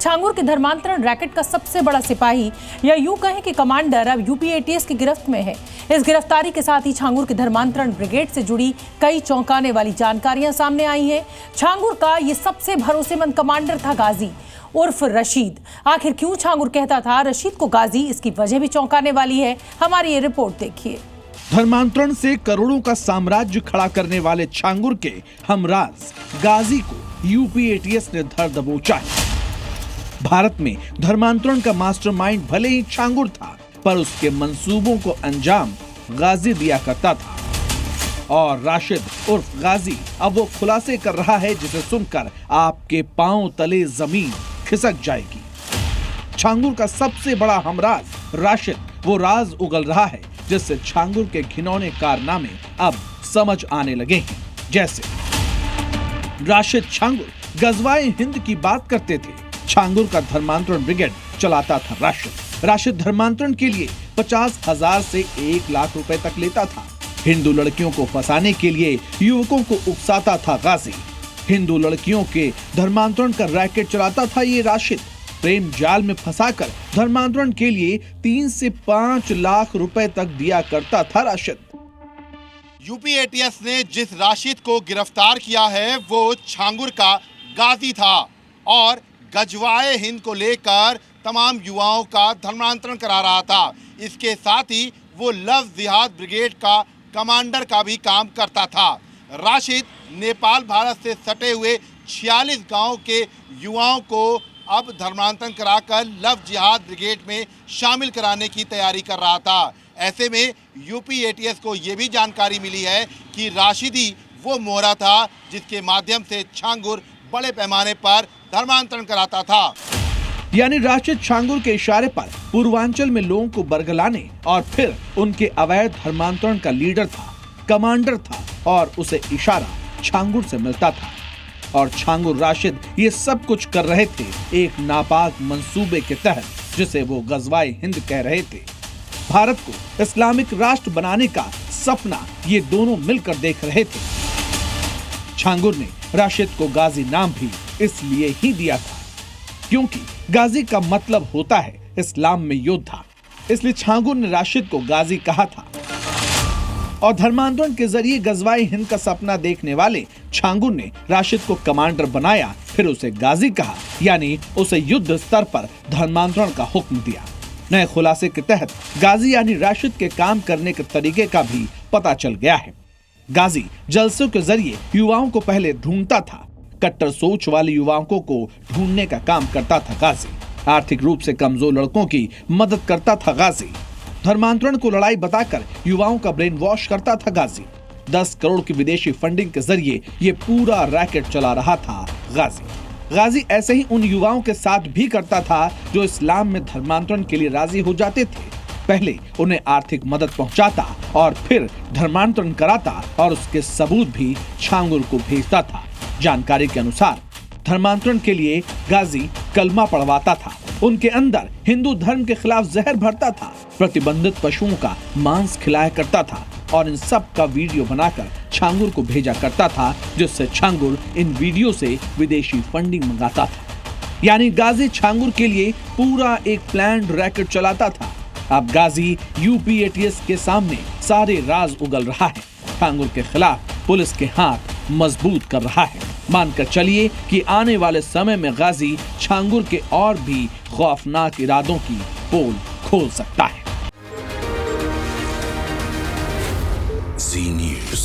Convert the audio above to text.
छांगुर के धर्मांतरण रैकेट का सबसे बड़ा सिपाही या यूं कहें कि कमांडर अब यूपी एटीएस की गिरफ्त में है। इस गिरफ्तारी के साथ ही छांगुर के धर्मांतरण ब्रिगेड से जुड़ी कई चौंकाने वाली जानकारियां सामने आई हैं। छांगुर का ये सबसे भरोसेमंद कमांडर था गाजी उर्फ रशीद। आखिर क्यों छांगुर कहता था रशीद को गाजी, इसकी वजह भी चौंकाने वाली है। हमारी ये रिपोर्ट देखिए। धर्मांतरण से करोड़ों का साम्राज्य खड़ा करने वाले छांगुर के हमराज गाजी को यूपी एटीएस ने धर दबोचा है। भारत में धर्मांतरण का मास्टरमाइंड भले ही छांगुर था, पर उसके मंसूबों को अंजाम गाजी दिया करता था। और राशिद उर्फ गाजी अब वो खुलासे कर रहा है जिसे सुनकर आपके पांव तले जमीन खिसक जाएगी। छांगुर का सबसे बड़ा हमराज राशिद वो राज उगल रहा है जिससे छांगुर के घिनौने कारनामे अब समझ आने लगे हैं। जैसे राशिद छांगुर गजवाए हिंद की बात करते थे। छांगुर का धर्मांतरण ब्रिगेड चलाता था राशिद धर्मांतरण के लिए 50,000 से 1 लाख रुपए तक लेता था। हिंदू लड़कियों को फंसाने के लिए युवकों को उकसाता था गाजी। हिंदू लड़कियों के धर्मांतरण का रैकेट चलाता था ये राशिद। प्रेम जाल में फंसाकर धर्मांतरण के लिए 3 से 5 लाख रुपए तक दिया करता था राशिद। यूपी एटीएस ने जिस राशिद को गिरफ्तार किया है वो छांगुर का गाजी था और गजवाए हिंद को लेकर तमाम युवाओं का धर्मांतरण करा रहा था। इसके साथ ही वो लव जिहाद ब्रिगेड का कमांडर का भी काम करता था। राशिद नेपाल भारत से सटे हुए 46 गांव के युवाओं को अब धर्मांतरण कराकर लव जिहाद ब्रिगेड में शामिल कराने की तैयारी कर रहा था। ऐसे में यूपी एटीएस को ये भी जानकारी मिली है कि राशिद ही वो मोहरा था जिसके माध्यम से छांगुर बड़े पैमाने पर धर्मांतरण कराता था। यानी राशिद छांगुर के इशारे पर पूर्वांचल में लोगों को बरगलाने और फिर उनके अवैध धर्मांतरण का लीडर था, कमांडर था और उसे इशारा छांगुर से मिलता था। और छांगुर राशिद ये सब कुछ कर रहे थे एक नापाक मंसूबे के तहत जिसे वो गजवाए हिंद कह रहे थे। भारत को इस्लामिक राष्ट्र बनाने का सपना ये दोनों मिलकर देख रहे थे। छांगुर ने राशिद को गाजी नाम भी इसलिए ही दिया था क्योंकि गाजी का मतलब होता है इस्लाम में योद्धा, इसलिए छांगुर ने राशिद को गाजी कहा था। और धर्मांतरण के जरिए गजवाए हिंद का सपना देखने वाले छांगुर ने राशिद को कमांडर बनाया, फिर उसे गाजी कहा, यानी उसे युद्ध स्तर पर धर्मांतरण का हुक्म दिया। नए खुलासे के तहत गाजी यानी राशिद के काम करने के तरीके का भी पता चल गया है। गाजी जलसों के जरिए युवाओं को पहले ढूंढता था। कट्टर सोच वाले युवाओं को ढूंढने का काम करता था गाजी। आर्थिक रूप से कमजोर लड़कों की मदद करता था गाजी। धर्मांतरण को लड़ाई बताकर युवाओं का ब्रेन वॉश करता था गाजी। 10 करोड़ की विदेशी फंडिंग के जरिए ये पूरा रैकेट चला रहा था गाजी ऐसे ही उन युवाओं के साथ भी करता था जो इस्लाम में धर्मांतरण के लिए राजी हो जाते थे। पहले उन्हें आर्थिक मदद पहुंचाता और फिर धर्मांतरण कराता और उसके सबूत भी छांगुर को भेजता था। जानकारी के अनुसार धर्मांतरण के लिए गाजी कलमा पढ़वाता था, उनके अंदर हिंदू धर्म के खिलाफ जहर भरता था, प्रतिबंधित पशुओं का मांस खिलाया करता था और इन सब का वीडियो बनाकर छांगुर को भेजा करता था, जिससे छांगुर इन वीडियो से विदेशी फंडिंग मंगाता था। यानी गाजी छांगुर के लिए पूरा एक प्लान्ड रैकेट चलाता था। अब गाजी यूपी एटीएस के सामने सारे राज उगल रहा है। छांगुर के खिलाफ पुलिस के हाथ मजबूत कर रहा है। मानकर चलिए कि आने वाले समय में गाजी छांगुर के और भी खौफनाक इरादों की पोल खोल सकता है। Zee News.